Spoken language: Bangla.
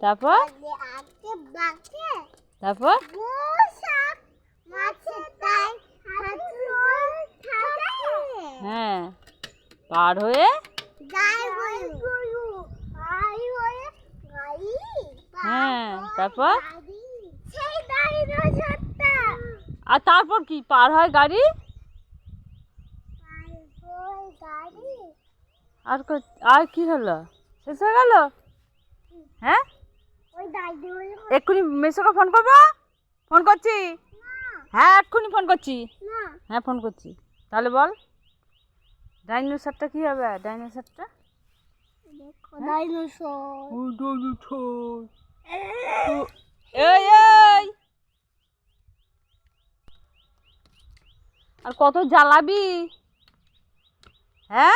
তারপর তারপর হ্যাঁ পার হয়ে হ্যাঁ তারপর আর তারপর কি পার হয় গাড়ি আর আর কি হলো শেষ হয়ে গেল হ্যাঁ এক্ষুনি মেসোকে ফোন করবো ফোন করছি হ্যাঁ এক্ষুনি ফোন করছি হ্যাঁ ফোন করছি তাহলে বল ডাইনোসরটা কি হবে ডাইনোসরটা এই আর কত জ্বালাবি হ্যাঁ